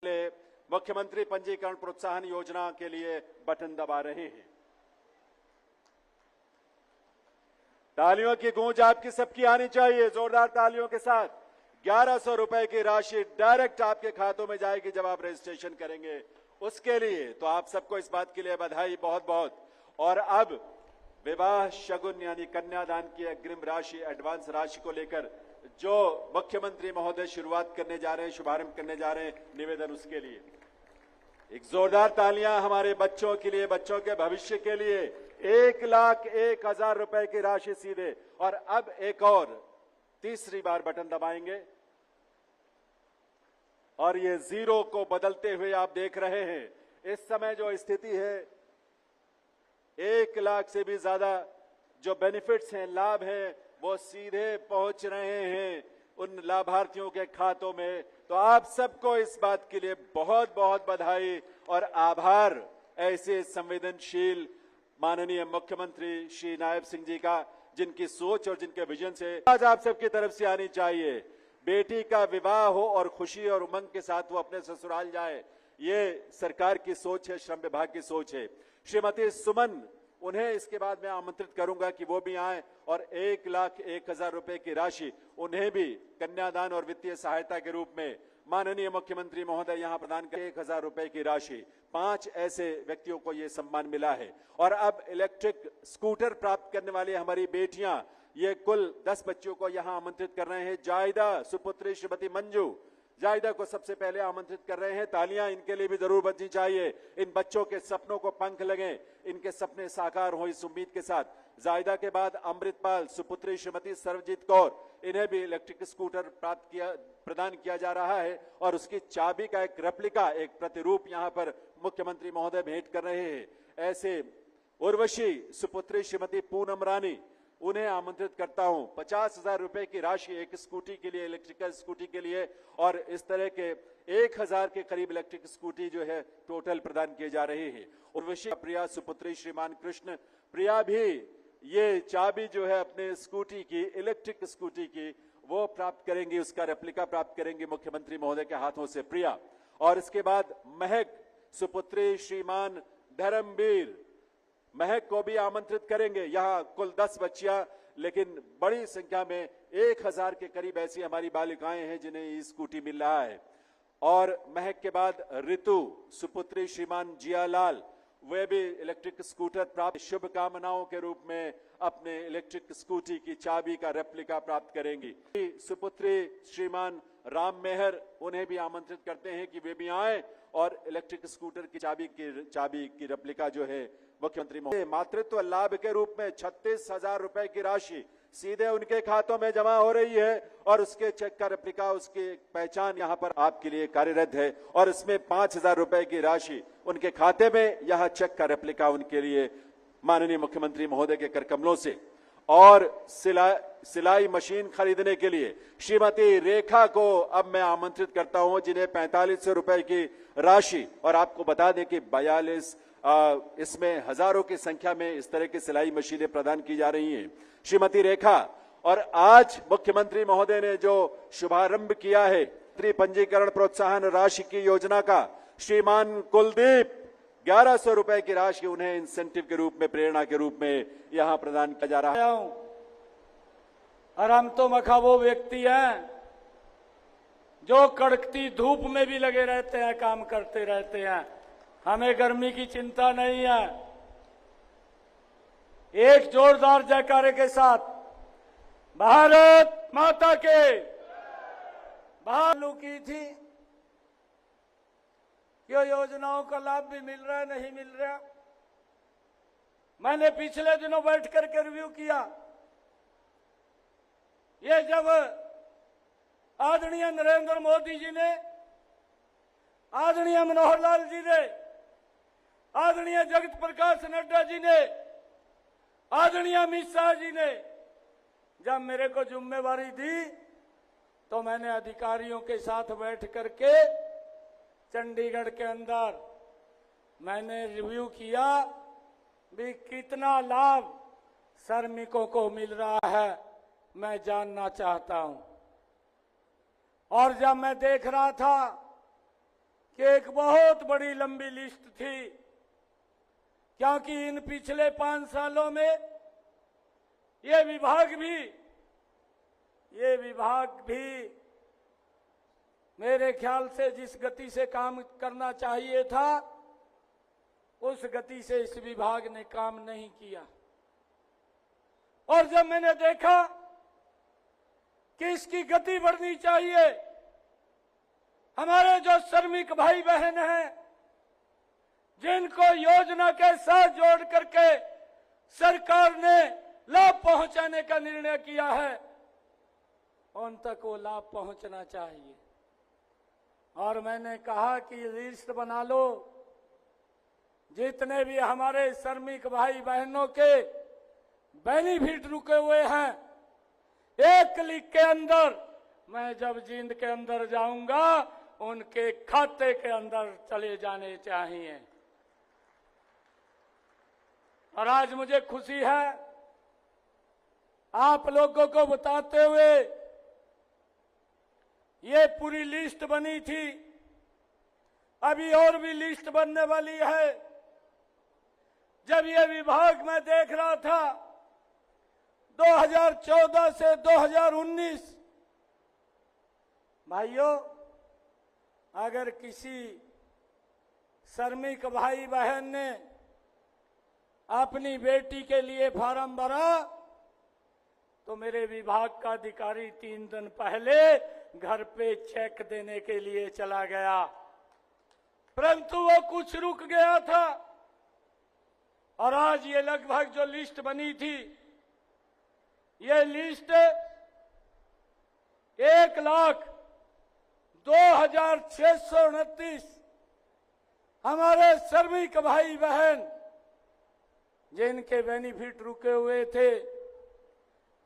लिए मुख्यमंत्री पंजीकरण प्रोत्साहन योजना के लिए बटन दबा रहे हैं। तालियों की गूंज आपकी सबकी आनी चाहिए, जोरदार तालियों के साथ। 1100 रुपए की राशि डायरेक्ट आपके खातों में जाएगी जब आप रजिस्ट्रेशन करेंगे। उसके लिए तो आप सबको इस बात के लिए बधाई बहुत बहुत। और अब विवाह शगुन यानी कन्यादान की अग्रिम राशि, एडवांस राशि को लेकर जो मुख्यमंत्री महोदय शुरुआत करने जा रहे हैं, शुभारंभ करने जा रहे हैं, निवेदन उसके लिए एक जोरदार तालियां हमारे बच्चों के लिए, बच्चों के भविष्य के लिए। 1,01,000 रुपए की राशि सीधे। और अब एक और तीसरी बार बटन दबाएंगे और ये जीरो को बदलते हुए आप देख रहे हैं। इस समय जो स्थिति है, 1 लाख से भी ज्यादा जो बेनिफिट्स हैं, लाभ हैं, वो सीधे पहुंच रहे हैं उन लाभार्थियों के खातों में। तो आप सबको इस बात के लिए बहुत बहुत बधाई और आभार, ऐसे संवेदनशील माननीय मुख्यमंत्री श्री नायब सिंह जी का, जिनकी सोच और जिनके विजन से आज आप सबकी तरफ से आनी चाहिए। बेटी का विवाह हो और खुशी और उमंग के साथ वो अपने ससुराल जाए, ये सरकार की सोच है, श्रम विभाग की सोच है। श्रीमती सुमन, उन्हें इसके बाद मैं आमंत्रित करूंगा कि वो भी आए और 1,01,000 रुपए की राशि उन्हें भी कन्यादान और वित्तीय सहायता के रूप में माननीय मुख्यमंत्री महोदय यहां प्रदान कर 1,000 रुपए की राशि 5 ऐसे व्यक्तियों को ये सम्मान मिला है। और अब इलेक्ट्रिक स्कूटर प्राप्त करने वाली हमारी बेटियां, ये कुल 10 बच्चों को यहां आमंत्रित कर रहे हैं। जायदा सुपुत्री श्रीमती मंजू, जायदा को सबसे पहले आमंत्रित कर रहे हैं। तालियां इनके लिए भी जरूर बजनी चाहिए। इन बच्चों के सपनों को पंख लगे, इनके सपने साकार हो, इस उम्मीद के साथ। जायदा के बाद अमृतपाल सुपुत्री श्रीमती सर्वजीत कौर, इन्हें भी इलेक्ट्रिक स्कूटर प्रदान किया जा रहा है और उसकी चाबी का एक रेप्लिका, एक प्रतिरूप यहां पर मुख्यमंत्री महोदय भेंट कर रहे हैं। ऐसे उर्वशी सुपुत्री श्रीमती पूनम रानी, उन्हें आमंत्रित करता हूं। 50,000 रुपए की राशि एक स्कूटी के लिए, इलेक्ट्रिकल स्कूटी के लिए, और इस तरह के 1,000 के करीब इलेक्ट्रिक स्कूटी जो है टोटल प्रदान किए जा रहे हैं। उर्वशी प्रिया सुपुत्री श्रीमान कृष्ण प्रिया भी ये चाबी जो है अपने स्कूटी की, इलेक्ट्रिक स्कूटी की, वो प्राप्त करेंगी, उसका रेप्लिका प्राप्त करेंगे मुख्यमंत्री महोदय के हाथों से, प्रिया। और इसके बाद महक सुपुत्री श्रीमान धर्मवीर, महक को भी आमंत्रित करेंगे। यहाँ कुल 10 बच्चियां, लेकिन बड़ी संख्या में 1,000 के करीब ऐसी हमारी बालिकाएं हैं जिन्हें ये स्कूटी मिल रहा है। और महक के बाद ऋतु सुपुत्री श्रीमान जियालाल, वे भी इलेक्ट्रिक स्कूटर प्राप्त, शुभकामनाओं के रूप में अपने इलेक्ट्रिक स्कूटी की चाबी का रेप्लिका प्राप्त करेंगी। सुपुत्री श्रीमान राम मेहर, उन्हें भी आमंत्रित करते हैं कि वे भी आए और इलेक्ट्रिक स्कूटर की चाबी की रेप्लिका जो है मुख्यमंत्री महोदय मातृत्व लाभ के रूप में 36,000 रुपए की राशि सीधे उनके खातों में जमा हो रही है। और उसके चेक का रेप्लिका, उसकी पहचान यहाँ पर आपके लिए कार्यरत है। और इसमें 5,000 रुपए की राशि उनके खाते में, यह चेक का रेप्लिका उनके लिए माननीय मुख्यमंत्री महोदय के करकमलों से। और सिलाई मशीन खरीदने के लिए श्रीमती रेखा को अब मैं आमंत्रित करता हूं, जिन्हें 4500 रुपए की राशि, और आपको बता दें कि 42 इसमें हजारों की संख्या में इस तरह की सिलाई मशीनें प्रदान की जा रही हैं। श्रीमती रेखा, और आज मुख्यमंत्री महोदय ने जो शुभारंभ किया है पंजीकरण प्रोत्साहन राशि की योजना का, श्रीमान कुलदीप 1100 रुपए की राशि उन्हें इंसेंटिव के रूप में, प्रेरणा के रूप में यहां प्रदान किया जा रहा है। और हम तो मखाबो व्यक्ति हैं जो कड़कती धूप में भी लगे रहते हैं, काम करते रहते हैं, हमें गर्मी की चिंता नहीं है। एक जोरदार जयकारे के साथ भारत माता के चालू की थी, ये योजनाओं का लाभ भी मिल रहा है, नहीं मिल रहा। मैंने पिछले दिनों बैठ करके रिव्यू किया। ये जब आदरणीय नरेंद्र मोदी जी ने, आदरणीय मनोहर लाल जी ने, आदरणीय जगत प्रकाश नड्डा जी ने, आदरणीय अमित शाह जी ने जब मेरे को जिम्मेवारी दी, तो मैंने अधिकारियों के साथ बैठ करके चंडीगढ़ के अंदर मैंने रिव्यू किया भी कितना लाभ श्रमिकों को मिल रहा है, मैं जानना चाहता हूं। और जब मैं देख रहा था कि एक बहुत बड़ी लंबी लिस्ट थी, क्योंकि इन पिछले 5 सालों में ये विभाग भी मेरे ख्याल से जिस गति से काम करना चाहिए था उस गति से इस विभाग ने काम नहीं किया। और जब मैंने देखा कि इसकी गति बढ़नी चाहिए, हमारे जो श्रमिक भाई बहन हैं जिनको योजना के साथ जोड़ करके सरकार ने लाभ पहुंचाने का निर्णय किया है, उन तक वो लाभ पहुंचना चाहिए। और मैंने कहा कि लिस्ट बना लो, जितने भी हमारे श्रमिक भाई बहनों के बेनिफिट रुके हुए हैं, एक क्लिक के अंदर मैं जब जींद के अंदर जाऊंगा उनके खाते के अंदर चले जाने चाहिए। और आज मुझे खुशी है आप लोगों को बताते हुए, ये पूरी लिस्ट बनी थी, अभी और भी लिस्ट बनने वाली है। जब ये विभाग मैं देख रहा था 2014 से 2019, भाइयों, अगर किसी श्रमिक भाई बहन ने अपनी बेटी के लिए फॉर्म भरा तो मेरे विभाग का अधिकारी 3 दिन पहले घर पे चेक देने के लिए चला गया, परंतु वो कुछ रुक गया था। और आज ये लगभग जो लिस्ट बनी थी, ये लिस्ट 1,02,629 हमारे श्रमिक भाई बहन जिनके बेनिफिट रुके हुए थे,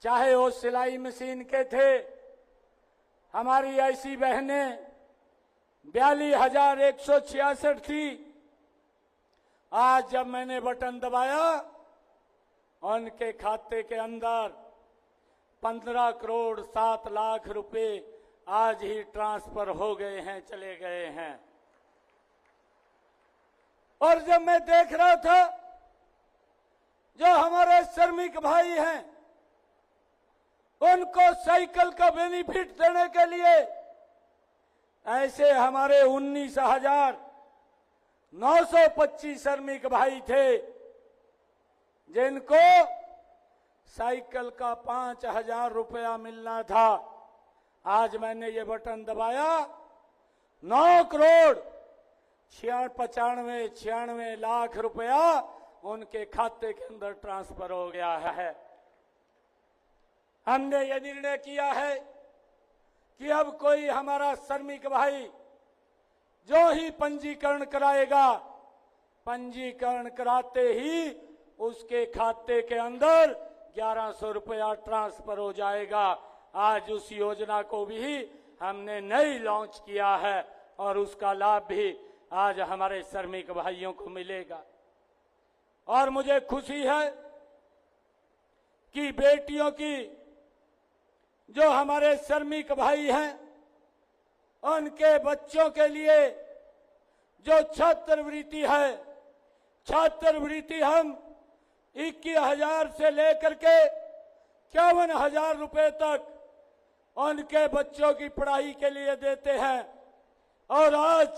चाहे वो सिलाई मशीन के थे। हमारी ऐसी बहनें 42,166 थी। आज जब मैंने बटन दबाया उनके खाते के अंदर 15 करोड़ 7 लाख रुपए आज ही ट्रांसफर हो गए हैं, चले गए हैं। और जब मैं देख रहा था जो हमारे श्रमिक भाई हैं उनको साइकिल का बेनिफिट देने के लिए ऐसे हमारे 19,925 श्रमिक भाई थे जिनको साइकिल का 5,000 रुपया मिलना था। आज मैंने ये बटन दबाया, 9 करोड़ 96 लाख रुपया उनके खाते के अंदर ट्रांसफर हो गया है। हमने ये निर्णय किया है कि अब कोई हमारा श्रमिक भाई जो ही पंजीकरण कराएगा, पंजीकरण कराते ही उसके खाते के अंदर 1100 रुपया ट्रांसफर हो जाएगा। आज उस योजना को भी हमने नई लॉन्च किया है और उसका लाभ भी आज हमारे श्रमिक भाइयों को मिलेगा। और मुझे खुशी है कि बेटियों की जो हमारे श्रमिक भाई हैं उनके बच्चों के लिए जो छात्रवृत्ति है, छात्रवृत्ति हम 21,000 से लेकर के 51,000 रुपए तक उनके बच्चों की पढ़ाई के लिए देते हैं। और आज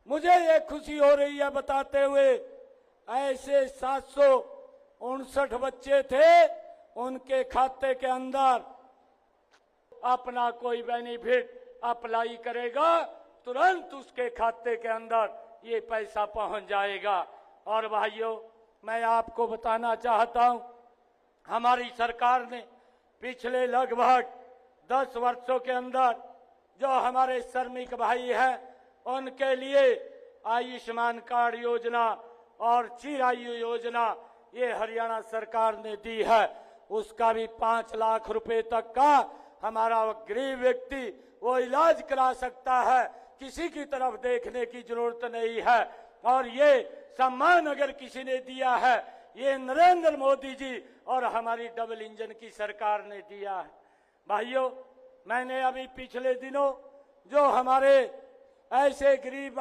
मुझे ये खुशी हो रही है बताते हुए, ऐसे 759 बच्चे थे उनके खाते के अंदर अपना कोई बेनिफिट अप्लाई करेगा, तुरंत उसके खाते के अंदर ये पैसा पहुंच जाएगा। और भाइयों, मैं आपको बताना चाहता हूं, हमारी सरकार ने पिछले लगभग 10 वर्षों के अंदर जो हमारे श्रमिक भाई हैं उनके लिए आयुष्मान कार्ड योजना और चिरायु योजना ये हरियाणा सरकार ने दी है। उसका भी 5 लाख रुपए तक का हमारा गरीब व्यक्ति वो इलाज करा सकता है, किसी की तरफ देखने की जरूरत नहीं है। और ये सम्मान अगर किसी ने दिया है, ये नरेंद्र मोदी जी और हमारी डबल इंजन की सरकार ने दिया है। भाइयों, मैंने अभी पिछले दिनों जो हमारे ऐसे गरीब